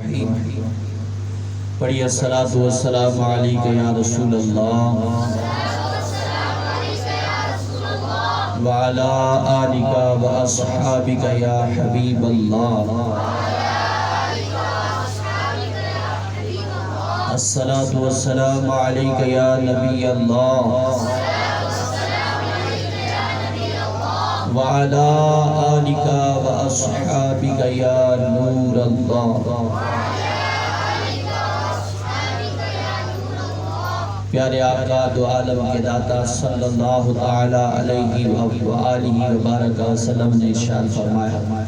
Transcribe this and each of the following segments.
الرحیم پڑھیے الصلاۃ والسلام علیک یا رسول اللہ وعلی آلک و اصحابک یا حبیب اللہ الصلاۃ والسلام علیک یا نبی اللہ وعلی آلک و اصحابک یا نور اللہ۔ پیارے آقا دو عالم کے داتا صلی اللہ تعالی علیہ وآلہ وبارک وسلم نے ارشاد فرمایا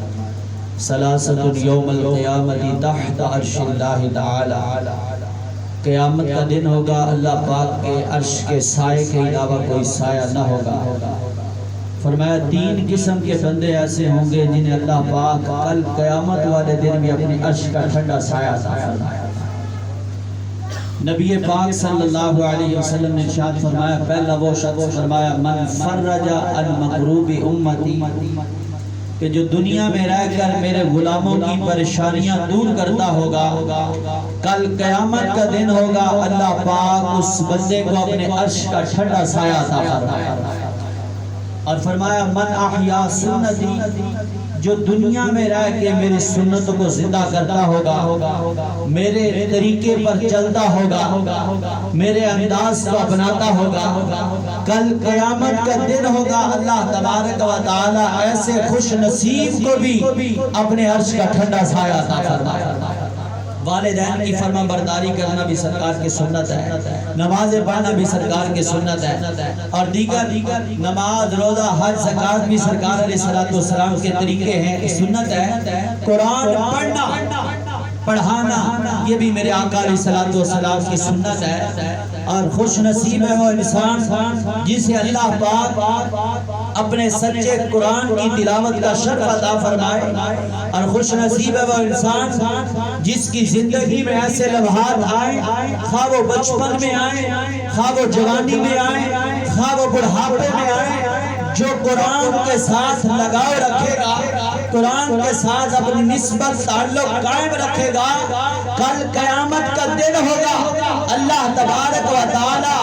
ثلاثۃ یوم القیامت تحت عرش اللہ تعالی، قیامت کا دن ہوگا اللہ پاک کے عرش کے سائے کے علاوہ کوئی سایہ نہ ہوگا۔ فرمایا تین قسم کے بندے ایسے ہوں گے جنہیں اللہ پاک کل قیامت والے دن میں اپنے عرش کا ٹھنڈا سایہ عطا فرمائے۔ نبی پاک صلی اللہ علیہ وسلم نے ارشاد فرمایا پہلا وہ شخص فرمایا من فرج عن مکروب امتی، کہ جو دنیا میں رہ کر میرے غلاموں کی پریشانیاں دور کرتا ہوگا، کل قیامت کا دن ہوگا اللہ پاک اس بندے کو اپنے عرش کا ٹھنڈا سایہ عطا فرمائے۔ اور فرمایا من احیا سنتی، جو دنیا میں رہ کے میری سنتوں کو زندہ کرتا ہوگا، میرے طریقے پر چلتا ہوگا، میرے انداز کو اپناتا ہوگا، کل قیامت کا دن ہوگا اللہ تبارک و تعالی ایسے خوش نصیب کو بھی اپنے عرش کا ٹھنڈا سایہ عطا فرمائے۔ والدین کی فرما برداری کرنا بھی سرکار کی سنت ہے، نماز پڑھنا بھی سرکار کی سنت ہے، اور دیگر نماز روزہ حج زکوٰۃ بھی سرکار علیہ السلام کے طریقے ہیں، سنت ہے۔ قرآن پڑھنا پڑھانا یہ بھی میرے آقا علیہ السلام کی سنت ہے۔ اور خوش نصیب ہے وہ انسان جسے اللہ پاک اپنے سچے قرآن کی تلاوت کا شرف عطا فرمائے، اور خوش نصیب ہے وہ انسان جس کی زندگی میں ایسے لمحات آئیں، خواہ وہ بچپن میں آئیں، خواہ وہ جوانی میں آئیں، خواہ وہ بڑھاپے میں آئیں، جو قرآن کے ساتھ لگاؤ رکھے گا، قرآن کے ساتھ اپنی نسبت تعلق قائم رکھے گا، کل قیامت کا دن ہوگا اللہ تبارک و تعالی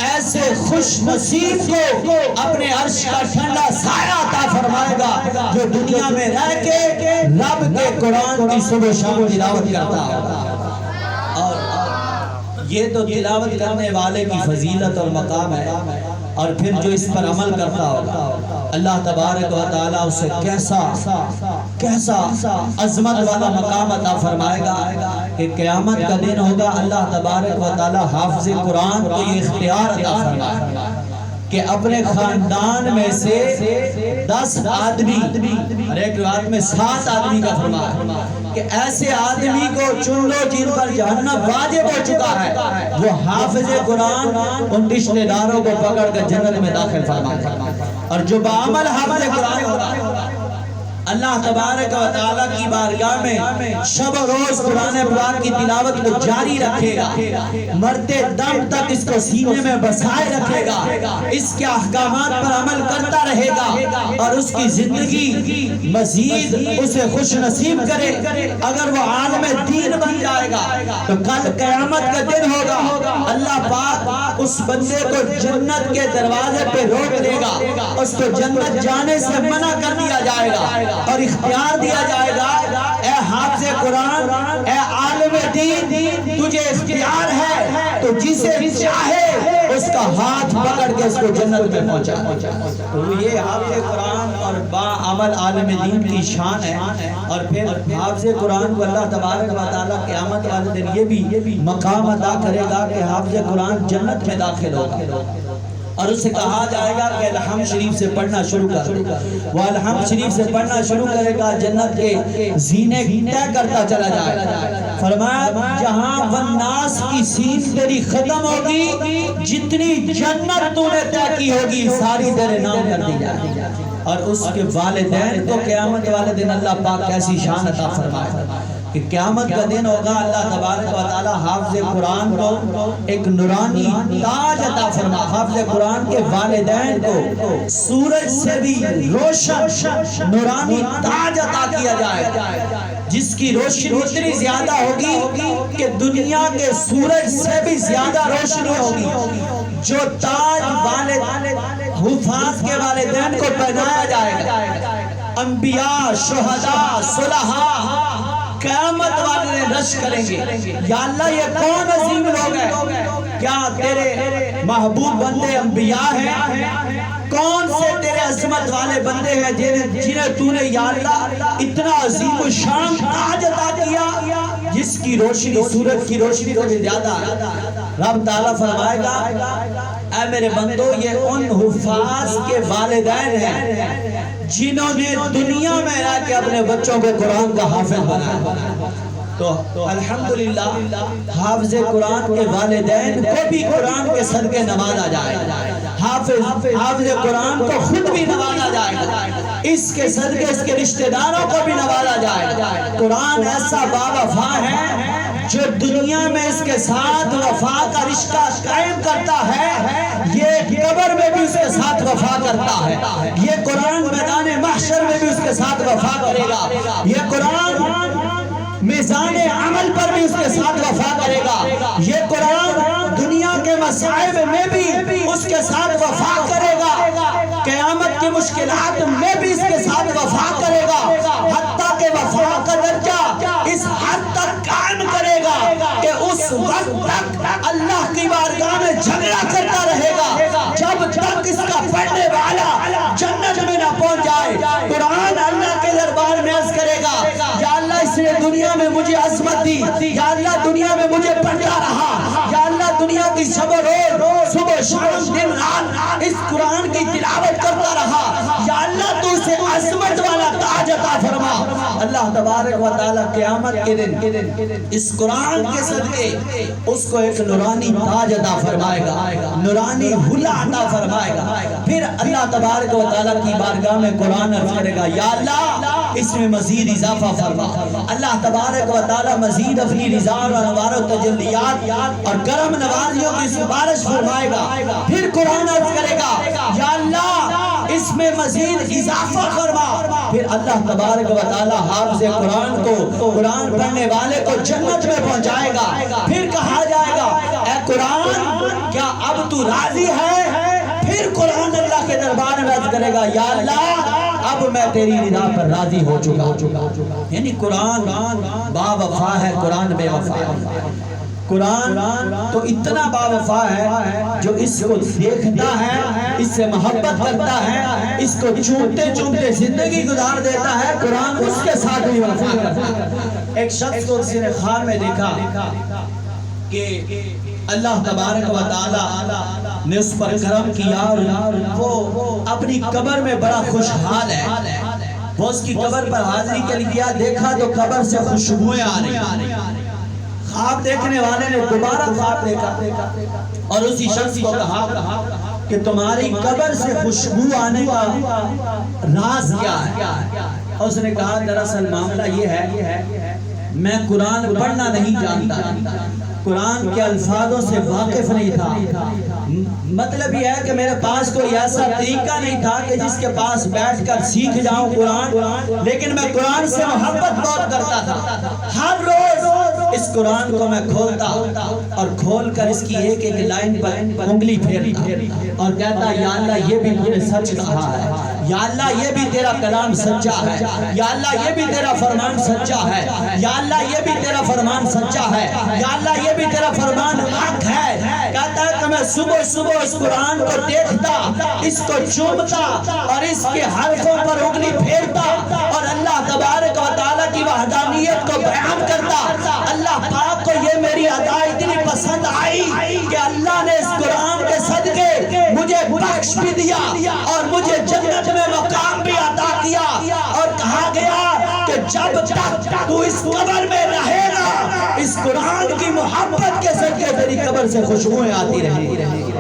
ایسے خوش نصیب کو اپنے عرش کا ٹھنڈا سایہ عطا فرمائے گا جو دنیا میں رہ کے رب کے قرآن کی صبح شام تلاوت کرتا ہوگا۔ اور یہ تو تلاوت کرنے والے کی فضیلت اور مقام ہے، اور پھر جو اس پر عمل کرتا ہوگا اللہ تبارک و تعالیٰ اسے کیسا عظمت والا مقام عطا فرمائے گا کہ قیامت کا دن ہوگا اللہ تبارک و تعالیٰ حافظ قرآن کو یہ اختیار عطا فرمائے گا کہ اپنے خاندان میں سے 10 آدمی اور ایک روایت میں 7 آدمی کا فرمایا کہ ایسے آدمی کو چن لو جن پر جہنم واجب ہو چکا ہے، وہ حافظ قرآن ان رشتہ داروں کو پکڑ کر جنت میں داخل فرمائے، اور جو بعمل حافظ قرآن ہوگا اللہ تبارک و تعالیٰ کی بارگاہ میں شب و روز قرآن پاک کی تلاوت کو جاری رکھے گا، مرتے دم تک اس کو سینے میں بسائے رکھے گا، اس کے احکامات پر عمل کرتا رہے گا، اور اس کی زندگی مزید اسے خوش نصیب کرے۔ اگر وہ عالم دین بن جائے گا تو کل قیامت کا دن ہوگا اللہ پاک اس بندے کو جنت کے دروازے پہ روک دے گا، اس کو جنت جانے سے منع کر دیا جائے گا اور اختیار دیا جائے گا اے حافظ قرآن، اے عالم دین، تجھے اختیار ہے تو جسے چاہے اس کا ہاتھ پکڑ کے اس کو جنت میں پہنچا۔ تو یہ حافظ قرآن اور باعمل عالم دین کی شان ہے، اور پھر حافظ قرآن کو اللہ تبارک و تعالیٰ قیامت والے دن یہ بھی مقام عطا کرے گا کہ حافظ قرآن جنت میں داخل ہوگا، اور اسے کہا جائے گا کہ الحمد شریف سے پڑھنا شروع کر دے، وہ الحمد شریف سے پڑھنا شروع کرے گا، جنت کے زینے طے کرتا چلا جائے گا۔ فرمایا جہاں والناس کی سین تیری ختم ہوگی، جتنی جنت تو نے طے کی ہوگی ساری تیرے نام کر دی جائے گی، اور اس کے والدین کو قیامت والے دن اللہ پاک کیسی شان عطا فرمائے کہ قیامت کا دن ہوگا اللہ تبارک و تعالی حافظ قرآن کو ایک نورانی تاج عطا فرما، حافظ قرآن کے والدین کو سورج سے بھی روشن نورانی تاج عطا کیا جائے، جس کی روشنی اتنی زیادہ ہوگی کہ دنیا کے سورج سے بھی زیادہ روشنی ہوگی، جو تاج حفاظ کے والدین کو پہنایا جائے گا، انبیاء، شہداء، صلحاء قیامت والے دن رش کریں گے، یا اللہ یہ کون عظیم لوگ ہیں؟ کیا تیرے محبوب بندے انبیاء ہیں؟ کون سے تیرے عظمت والے بندے ہیں جنہیں تو نے یا اللہ اتنا عظیم و شان تاج عطا کیا، جس کی روشنی سورج کی روشنی سے بھی زیادہ؟ رب تعالیٰ فرمائے گا اے میرے بندو یہ ان حفاظ کے والدین ہیں جنہوں نے دنیا میں رہ کے اپنے بچوں کو قرآن کا حافظ بنایا۔ تو الحمدللہ حافظ قرآن کے والدین کو بھی قرآن کے صدقے نوازا جائے گا، حافظ قرآن کو خود بھی نوازا جائے گا، اس کے صدقے اس کے رشتہ داروں کو بھی نوازا جائے گا۔ قرآن ایسا باوفا ہے جو دنیا میں اس کے ساتھ وفا کا رشتہ قائم کرتا ہے، یہ قبر میں بھی اس کے ساتھ وفا کرتا ہے، یہ قرآن میدان محشر میں بھی اس کے ساتھ وفا کرے گا، یہ قرآن میزان عمل پر بھی اس کے ساتھ وفا کرے گا، یہ قرآن دنیا کے مصائب میں بھی اس کے ساتھ وفا کرے گا، قیامت کی مشکلات میں بھی اس کے ساتھ وفا کرے گا، حتیٰ کہ وفا کا درجہ اس حد تک قائم کرے گا کہ اس وقت تک اللہ کی بارگاہ میں جھگڑا کرتا رہے گا جب تک اس کا پڑھنے والا جنت میں نہ پہنچ جائے۔ قرآن اللہ کے دربار میں عرض کرے گا یا اللہ اس نے دنیا میں مجھے عظمت دی، یا اللہ دنیا میں مجھے پڑھتا رہا، یا اللہ دنیا کی شب و روز صبح شام دن رات اس قرآن کی تلاوت کرتا رہا، یا اللہ تو اسے عظمت والا تاج عطا فرما۔ اللہ تبارک و تعالیٰ قیامت کے دن اس قرآن کے صدقے اس کو ایک نورانی تاج عطا فرمائے گا، نورانی حلہ عطا فرمائے گا، پھر اللہ تبارک و تعالیٰ کی بارگاہ میں قرآن عرض کرے گا یا اللہ اس میں مزید اضافہ فرما۔ اللہ تبارک و تعالیٰ مزید اپنی رضا اور انوار و تجلیات اور کرم نوازیوں کی سفارش فرمائے گا، پھر قرآن عرض کرے گا یا اللہ اس میں مزید اضافہ فرما، پھر اللہ تبارک و تعالیٰ حافظ قرآن کو، قرآن پڑھنے والے کو جنت میں پہنچائے گا، پھر کہا جائے گا اے قرآن کیا اب تو راضی ہے؟ پھر قرآن اللہ کے دربار میں عرض کرے گا یا اللہ اب میں تیری رضا پر راضی ہو چکا۔ یعنی قرآن با وفا ہے، قرآن بے وفا ہے۔ قرآن تو اتنا با وفا ہے جو اس کو دیکھتا ہے، اس سے محبت کرتا ہے، اس کو چومتے چومتے زندگی گزار دیتا ہے، قرآن اس کے ساتھ بھی وفا کرتا ہے۔ ایک شخص کو کسی نے خواب میں دیکھا کہ اللہ تبارک و تعالیٰ نے اس پر کرم کیا اور وہ اپنی قبر میں بڑا خوشحال ہے، وہ اس کی قبر پر حاضری کے لیے گیا، دیکھا تو قبر سے خوشبوئیں آ رہی۔ خواب دیکھنے والے نے دوبارہ خواب دیکھا اور اسی شخص کو کہا کہ تمہاری قبر سے خوشبو آنے کا راز کیا ہے؟ اور اس نے کہا دراصل معاملہ یہ ہے میں قرآن پڑھنا نہیں جانتا، قرآن کے الفاظوں سے واقف نہیں تھا، مطلب یہ ہے کہ میرے پاس کوئی ایسا طریقہ نہیں تھا کہ جس کے پاس بیٹھ کر سیکھ جاؤں قرآن، لیکن میں قرآن سے محبت بہت کرتا تھا، ہر روز اس قرآن کو میں کھولتا اور کھول کر اس کی ایک ایک لائن پر انگلی پھیرتا اور کہتا یا اللہ یہ بھی تو نے سچ کہا ہے، یا اللہ یہ بھی تیرا کلام سچا ہے، یا اللہ یہ بھی تیرا فرمان سچا ہے، یا اللہ یہ بھی تیرا فرمان سچا ہے، یا اللہ یہ بھی تیرا فرمان حق ہے۔ کہتا ہے کہ میں صبح صبح اس قرآن کو دیکھتا، اس کو چومتا اور اس کے حرفوں پر انگلی پھیرتا اور اللہ تبارک و تعالیٰ کی وحدانیت کو بیان کرتا۔ اللہ پاک کو یہ میری ادا اتنی پسند آئی کہ اللہ نے اس قرآن کے صدقے مجھے بخش بھی دیا اور مجھے جنت میں مقام بھی عطا کیا، اور کہا گیا کہ جب تک تو اس قبر میں رہے گا اس قرآن کی محبت کے صدقے تیری قبر سے خوشبوئیں آتی رہیں گی۔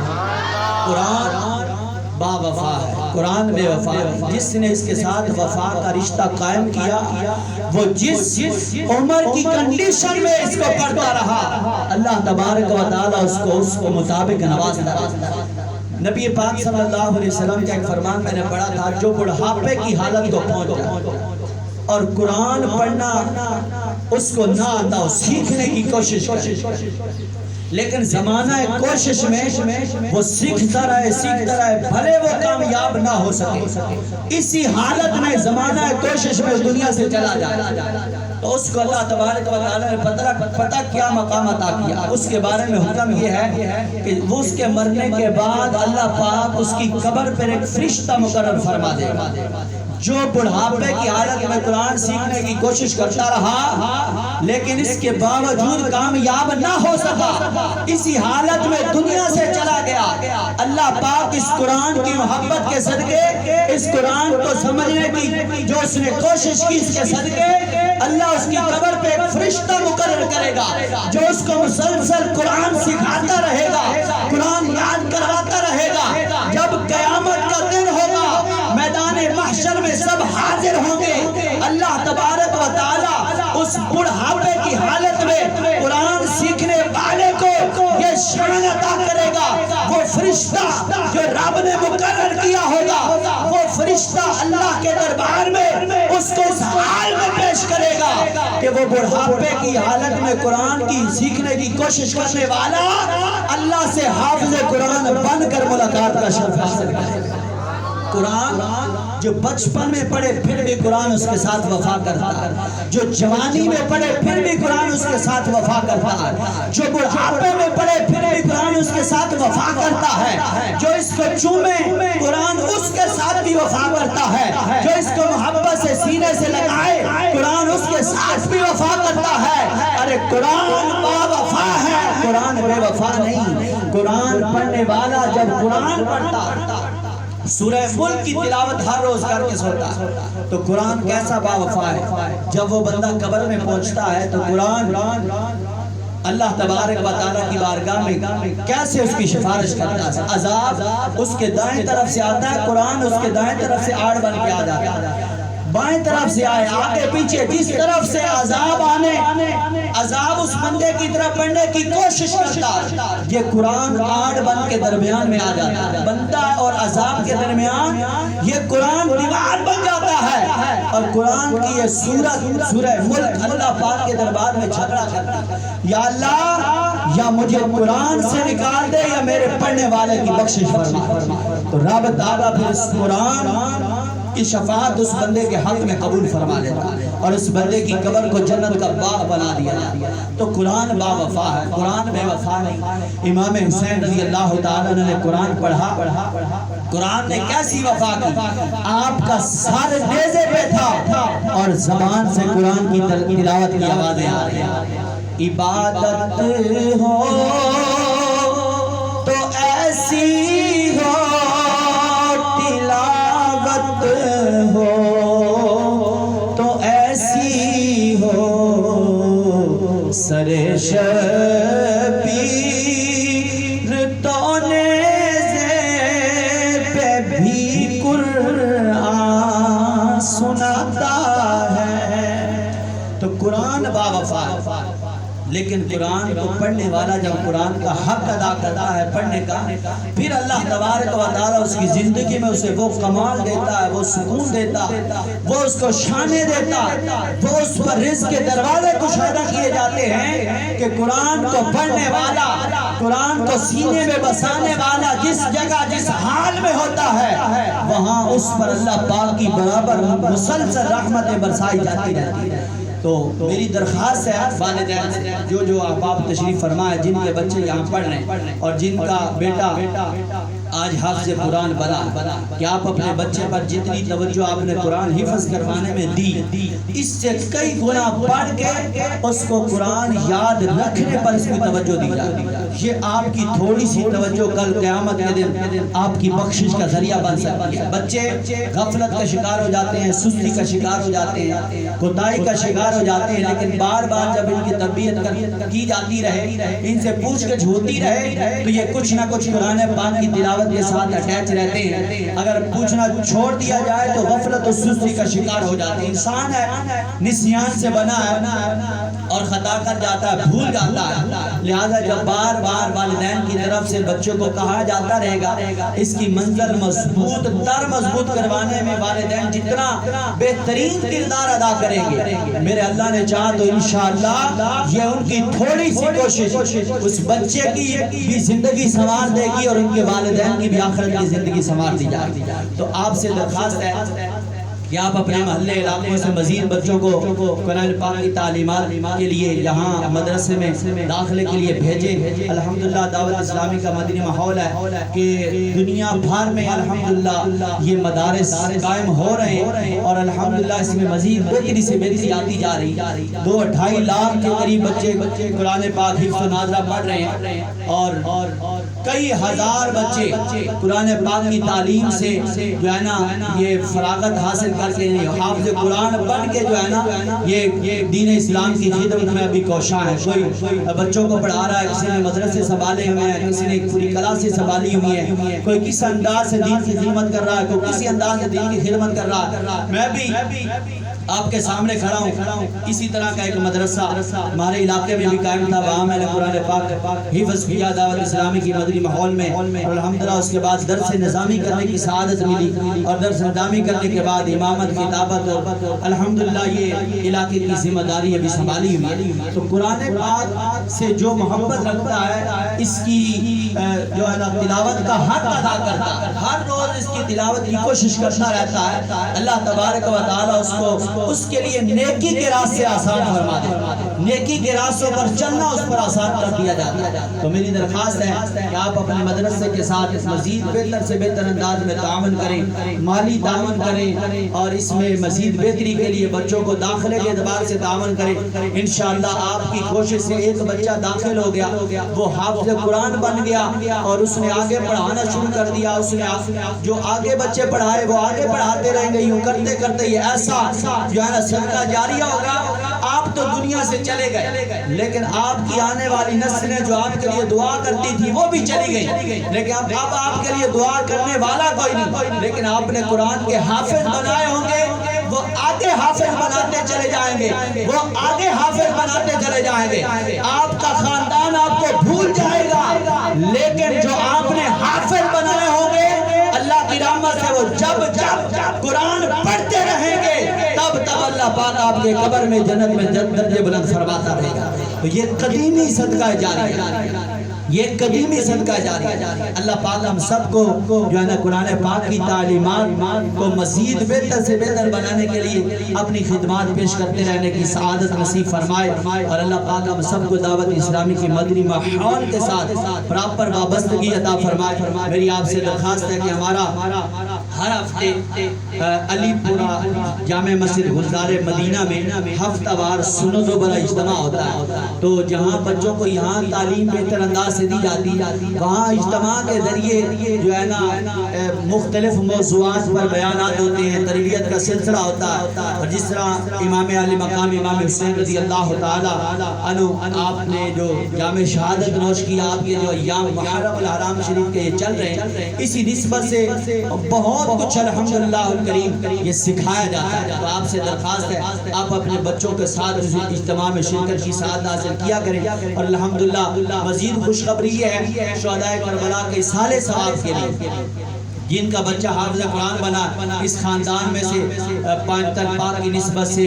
قرآن با وفا ہے، قرآن بے وفا ہے۔ جس نے اس کے ساتھ وفا کا رشتہ قائم کیا وہ جس عمر کی کنڈیشن میں اس کو پڑھتا رہا اللہ تبارک و تعالیٰ اس کو مطابق نوازتا رہا۔ نبی پاک صلی اللہ علیہ وسلم کا ایک فرمان میں نے پڑھا تھا جو بڑھاپے کی حالت کو پہنچ جائے اور قرآن پڑھنا اس کو نہ آتا ہو، سیکھنے کی کوشش کرے، لیکن زمانہ کوشش میں وہ سیکھتا رہے بھلے وہ کامیاب نہ ہو سکے، اسی حالت میں زمانہ کوشش میں دنیا سے چلا جائے، تو اس کو اللہ تبارک و تعالیٰ نے پتہ کیا مقام عطا کیا۔ اس کے بارے میں حکم یہ ہے کہ وہ اس کے مرنے کے بعد اللہ پاک اس کی قبر پر ایک فرشتہ مقرر فرما دے گا، جو بڑھاپے کی حالت میں قرآن سیکھنے کی کوشش کرتا رہا لیکن اس کے باوجود کامیاب نہ ہو سکا، اسی حالت میں دنیا سے چلا گیا، اللہ پاک اس قرآن کی محبت کے صدقے، اس قرآن کو سمجھنے کی جو اس نے کوشش کی، اس کے صدقے اللہ اس کی قبر پہ ایک فرشتہ مقرر کرے گا جو اس کو مسلسل قرآن سکھاتا رہے گا، قرآن یاد کرواتا رہے گا۔ جب قیامت کا دن ہوگا، میدان محشر میں سب حاضر ہوں گے، اللہ تبارک و تعالی اس بڑھاپے کی حالت میں قرآن سیکھنے والے کو یہ شان عطا کرے گا، وہ فرشتہ جو رب نے مقرر کیا ہوگا، وہ فرشتہ اللہ کے دربار میں اس کو اس حال میں پیش کرے گا کہ وہ بڑھاپے کی حالت میں قرآن کی سیکھنے کی کوشش کرنے والا اللہ سے حافظ قرآن بن کر ملاقات کا شرف حاصل کرے گا۔ قرآن جو بچپن میں پڑھے پھر بھی قرآن اس کے ساتھ وفا کرتا ہے، جو جوانی میں پڑھے پھر بھی قرآن اس کے ساتھ وفا کرتا ہے، جو بڑھاپے میں پڑھے پھر بھی قرآن اس کے ساتھ وفا کرتا ہے، جو اس کو چومے قرآن اس کے ساتھ بھی وفا کرتا ہے، جو اس کو محبت سے سینے سے لگائے قرآن اس کے ساتھ بھی وفا کرتا ہے۔ ارے قرآن با وفا ہے، قرآن بے وفا نہیں۔ قرآن پڑھنے والا جب قرآن پڑھتا، سورہ ملک کی تلاوت ہر روز کر کے سوتا ہے، تو قرآن کیسا با وفا ہے۔ جب وہ بندہ قبر میں پہنچتا ہے تو قرآن اللہ تبارک و تعالیٰ کی بارگاہ میں کیسے اس کی سفارش کرتا ہے۔ عذاب اس کے دائیں طرف سے آتا ہے، قرآن اس کے دائیں طرف سے آڑ بن کے آ جاتا ہے، بائیں طرف سے آئے آگے پیچھے جس طرف سے عذاب آنے، عذاب اس بندے کی طرف پڑھنے کی کوشش کرتا ہے، یہ قرآن آڑ بن کے درمیان میں آ جاتا ہے، بندہ اور عذاب کے درمیان یہ قرآن دیوار بن جاتا ہے، اور قرآن کی یہ سورہ ملک اللہ پاک کے دربار میں جھگڑا کرتا ہے، یا اللہ یا مجھے قرآن سے نکال دے یا میرے پڑھنے والے کی بخشش فرما۔ تو رب تعالیٰ پھر اس قرآن کی شفاعت اس بندے کے حق میں قبول فرما لیتا ہے اور اس بندے کی قبر کو جنت کا باغ بنا دیا جاتا ہے۔ تو قرآن با وفا ہے، قرآن بے وفا نہیں۔ امام حسین رضی اللہ تعالیٰ نے قرآن پڑھا، قرآن نے کیسی وفا کی، آپ کا سر نیزے پہ تھا اور زبان سے قرآن کی تلاوت کی آوازیں آ رہی ہیں۔ عبادت ہو تو ایسی ہو، تلاوت ہو تو ایسی ہو، سر شبیر تو نیزے پہ بھی قرآن سناتا ہے۔ تو قرآن با وفا ہے، لیکن قرآن کو پڑھنے والا جب قرآن کا حق ادا کرتا ہے پڑھنے کا، پھر اللہ تبارک و تعالیٰ اس کی زندگی میں اسے وہ کمال دیتا ہے، وہ سکون دیتا ہے، وہ اس کو شانے دیتا ہے، وہ اس پر رزق کے دروازے کشادہ کیے جاتے ہیں کہ قرآن کو پڑھنے والا، قرآن کو سینے میں بسانے والا جس جگہ جس حال میں ہوتا ہے وہاں اس پر اللہ پاک کی برابر مسلسل رحمتیں برسائی جاتی رہتی ہے۔ تو میری درخواست ہے والدین سے، جو احباب تشریف فرمائے جن کے بچے یہاں پڑھ رہے ہیں اور جن کا بیٹا آج حافظ قرآن بنا، کہ آپ اپنے بچے پر جتنی توجہ آپ نے قرآن حفظ کروانے میں دی، اس سے کئی گنا بڑھ کے اس کو قرآن یاد رکھنے پر اس کی توجہ دی جائے۔ یہ آپ کی تھوڑی سی توجہ کل قیامت کے دن آپ کی بخشش کا ذریعہ بن سکتی ہے۔ بچے غفلت کا شکار ہو جاتے ہیں، سستی کا شکار ہو جاتے ہیں، کوتاہی کا شکار ہو جاتے ہیں، لیکن بار بار جب ان کی تربیت کی جاتی رہے، ان سے پوچھ کے ہوتی رہے، تو یہ کچھ نہ کچھ قرآن پاک کی تلاوت کے ساتھ اٹیچ رہتے ہیں۔ اگر پوچھنا چھوڑ دیا جائے تو غفلت و سستی کا شکار ہو جاتے ہیں۔ انسان ہے، نسیان سے بنا ہے، اور خطا کر جاتا ہے، بھول جاتا ہے۔ لہذا جب بار بار والدین کی طرف سے بچوں کو کہا جاتا رہے گا، اس کی منزل مضبوط کروانے میں والدین جتنا بہترین کردار ادا کریں گے، میرے اللہ نے چاہا تو انشاءاللہ یہ ان کی تھوڑی سی کوشش اس بچے کی بھی زندگی سنوار دے گی اور ان کے والدین کی بھی آخرت کی زندگی سنوار دی جائے گی۔ تو آپ سے درخواست ہے کہ آپ اپنے محلے علاقوں سے مزید بچوں کو قرآن پاک کی تعلیمات کے لیے یہاں مدرسے میں داخلے کے لیے بھیجیں۔ الحمدللہ دعوت اسلامی کا مدنی ماحول ہے کہ دنیا بھر میں الحمدللہ یہ مدارس قائم ہو رہے ہیں اور الحمدللہ اس میں مزید بہتری سے بہتری آتی جا رہی ہے۔ 2-2.5 لاکھ کے قریب بچے قرآن پاک حفظ و نازلہ پڑھ رہے ہیں اور کئی ہزار بچے قرآن پاک کی تعلیم سے جو ہے نا یہ فراغت حاصل کر کے حافظ قرآن بن کے جو ہے نا یہ دین اسلام کی خدمت میں ابھی کوشاں ہے۔ کوئی بچوں کو پڑھا رہا ہے، کسی نے مدرسے سنبھالے ہوئے ہیں، کسی نے پوری کلاسیں سنبھالی ہوئی ہیں، کوئی کس انداز سے دین کی خدمت کر رہا ہے، کوئی کسی انداز سے دین کی خدمت کر رہا ہے۔ میں بھی آپ کے سامنے کھڑا ہوں، اسی طرح کا ایک مدرسہ ہمارے علاقے میں بھی قائم تھا، وہاں میں نے قرآن پاک حفظ کیا دعوت اسلامی کی مدنی ماحول میں، اور الحمدللہ اس کے بعد درس نظامی کرنے کی سعادت ملی، اور درس نظامی کرنے کے بعد امامت کتابت، الحمدللہ یہ علاقے کی ذمہ داری ابھی سنبھالی ہوئی ہے۔ تو قرآن پاک سے جو محبت رکھتا ہے اس کی جو ہے نا تلاوت کا حق ادا کرتا ہے، ہر روز اس کی تلاوت کی کوشش کرتا رہتا ہے، اللہ تبارک و تعالی اس کے لیے نیکی کے راستے آسان فرما دے، نیکی کے راستوں پر چلنا اس پر آسان کر دیا جاتا ہے۔ تو میری درخواست ہے کہ آپ اپنے مدرسے کے ساتھ مزید بہتر سے بہتر انداز میں تعاون کریں، مالی تعاون کریں، اور اس میں مزید بہتری کے لیے بچوں کو داخلے کے اعتبار سے تعاون کریں۔ انشاءاللہ آپ کی کوشش سے ایک بچہ داخل ہو گیا، وہ حافظ قرآن بن گیا اور اس نے آگے پڑھانا شروع کر دیا، اس نے جو آگے بچے پڑھائے وہ آگے پڑھاتے رہیں گے، یوں کرتے کرتے یہ ایسا جو ہے نا صدقہ جاریہ ہوگا۔ آپ تو دنیا سے چلے گئے، لیکن آپ کی آنے والی نسلیں جو آپ کے لیے دعا کرتی تھی وہ بھی چلی گئی، لیکن اب آپ کے لیے دعا کرنے والا کوئی نہیں، لیکن آپ نے قرآن کے حافظ بنائے ہوں گے، وہ آگے حافظ بناتے چلے جائیں گے، وہ آگے حافظ بناتے چلے جائیں گے۔ آپ کا خاندان آپ کو بھول جائے گا، لیکن جو آپ نے حافظ بنائے ہوں گے اللہ کی رحمت سے وہ جب قرآن پڑھتے رہیں گے تب اللہ پاک آپ کے قبر میں جنت میں درجے بلند فرماتا رہے گا۔ تو یہ قدیمی صدقہ جاریہ ہے، یہ قدیمی صدقہ جاریہ ہے۔ اللہ پاک ہم سب کو جو ہے نا قرآن پاک کی تعلیمات کو مزید بہتر سے بہتر بنانے کے لیے اپنی خدمات پیش کرتے رہنے کی سعادت نصیب فرمائے، اور اللہ پاک ہم سب کو دعوت اسلامی کی مدنی ماحول کے ساتھ پراپر وابستگی عطا فرمائے۔ میری آپ سے درخواست ہے کہ ہمارا ہر ہفتے علی پورہ جامع مسجد گلزار مدینہ میں ہفتہ وار سنت و بڑا اجتماع ہوتا ہے، تو جہاں بچوں کو یہاں تعلیم بہتر انداز سے دی جاتی، وہاں اجتماع کے ذریعے جو ہے نا مختلف موضوعات پر بیانات ہوتے ہیں، تربیت کا سلسلہ ہوتا ہے، اور جس طرح امام علی مقام امام حسین رضی اللہ تعالی عنہ آپ نے جو جامع شہادت نوش کیا، آپ کے جو ایام محرم الحرام شریف کے یہ چل رہے ہیں، اسی نسبت سے بہت کچھ الحمدللہ الکریم یہ سکھایا جاتا ہے۔ تو آپ سے درخواست ہے آپ اپنے بچوں کے ساتھ اس اجتماع میں شرکت کی سعادت حاصل کیا کریں، اور الحمدللہ مزید خوشخبری یہ ہے شہداء کربلا کے اصالِ ثواب کے لیے جن کا بچہ حافظ قرآن بنا، اس خاندان میں سے 5 پاک کی نسبت سے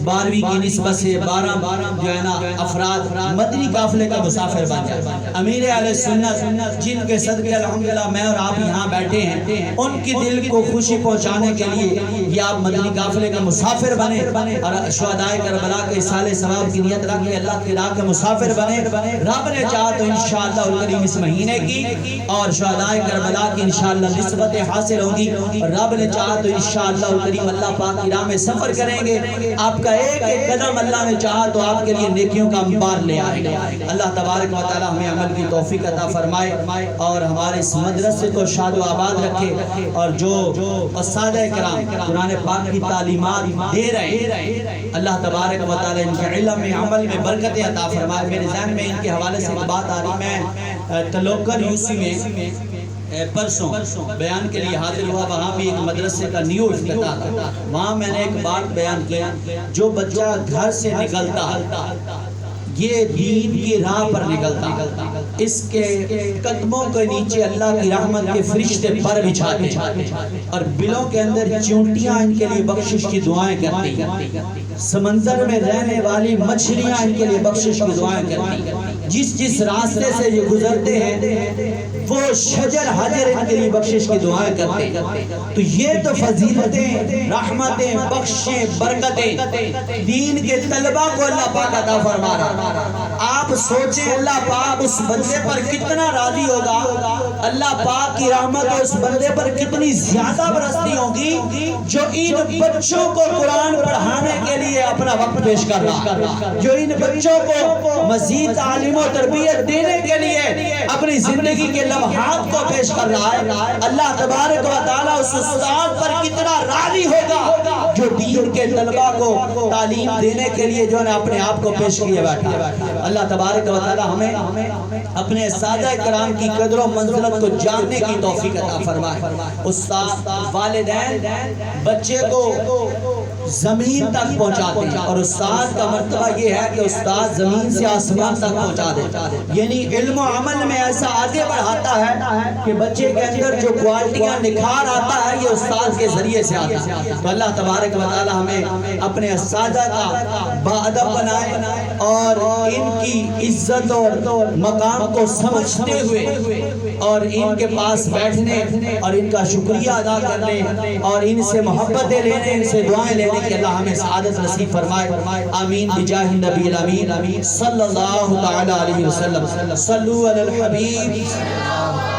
12ویں کی نسبت سے 12 جو ہے نا افراد مدنی قافلے کا مسافر بن جائے۔ امیر اہل سنت جن کے صدقے الحمدللہ میں اور آپ یہاں بیٹھے ہیں، ان کی دل کو خوشی پہنچانے کے لیے یہ آپ مدنی قافلے کا مسافر بنے، اور شہداء کربلا کے اصالِ ثواب کی نیت رکھ کے اللہ کی راہ کے مسافر بنے۔ رب نے چاہا تو انشاءاللہ الکریم اس مہینے کی اور شہداء کربلا کی انشاءاللہ نسبت حاصل ہوگی، رب نے چاہا تو انشاءاللہ الکریم اللہ پاک کی راہ میں سفر کریں گے۔ آپ کا ایک ایک قدم اللہ نے چاہا تو آپ کے لیے نیکیوں کا انبار لے آئے گا۔ اللہ تبارک و تعالی ہمیں عمل کی توفیق عطا فرمائے اور ہمارے اس مدرسے کو شاد و آباد رکھے، اور جو اساتذہ کرام قرآن پاک کی تعلیمات دے رہے ہیں اللہ تبارک و تعالی ان کے علم میں عمل میں برکتیں عطا فرمائے۔ میرے ذہن میں ان کے حوالے سے ایک بات آ رہی، میں تلوکر یوسی میں پرسوں بیان کے لیے حاضر ہوا، وہاں بھی ایک مدرسے کا نیو افتتاح تھا۔ وہاں میں نے ایک بات بیان کیا، جو بچہ گھر سے نکلتا یہ دین کی راہ پر نکلتا، اس کے قدموں کے نیچے اللہ کی رحمت کے فرشتے پر بچھاتے اور بلوں کے اندر چونٹیاں ان کے لیے بخشش کی دعائیں کرتی، سمندر میں رہنے والی مچھلیاں ان کے لیے بخشش کی دعائیں کرتی، جس راستے سے یہ گزرتے ہیں وہ شجر حجر ان کے لیے بخشش کی دعائیں کرتے۔ تو یہ تو فضیلتیں، رحمتیں، بخشیں، برکتیں دین کے طلبہ کو اللہ پاک عطا فرما رہا۔ آپ سوچیں اللہ پاک اس بندے پر کتنا راضی ہوگا، اللہ پاک کی رحمت اس بندے پر کتنی زیادہ برستی ہوگی جو ان بچوں کو قرآن پڑھانے کے لیے اپنا وقت پیش کر رہا، جو ان بچوں کو مزید تعلیم و تربیت دینے کے لیے اپنی زندگی کے لمحات کو پیش کر رہا ہے۔ اللہ تبارک و تعالیٰ اس استاد پر کتنا راضی ہوگا جو دین کے طلبہ کو تعلیم دینے کے لیے جو نے اپنے آپ کو پیش کیے بیٹھا۔ اللہ تبارک و تعالیٰ ہمیں اپنے اساتذہ کرام کی قدر و منزلت کو جاننے کی توفیق عطا فرمائے۔ استاد، والدین بچے کو زمین تک پہنچاتے ہیں، اور استاد کا مرتبہ یہ ہے کہ استاد زمین سے آسمان تک پہنچا دے، یعنی علم و عمل میں ایسا آگے بڑھاتا ہے کہ بچے کے اندر جو کوالٹیاں نکھار آتا ہے یہ استاد کے ذریعے سے آتا ہے۔ تو اللہ تبارک و تعالی ہمیں اپنے اساتذہ کا باادب بنائے اور ان کی عزت اور مقام کو سمجھتے ہوئے اور ان کے پاس بیٹھنے اور ان کا شکریہ ادا کرنے اور ان سے محبتیں لینے، ان سے دعائیں لینے کہ اللہ ہمیں سعادت نصیب فرمائے۔ آمین بجاہ النبی الامین صلی اللہ تعالی علیہ وسلم۔ صلو علی الحبیب۔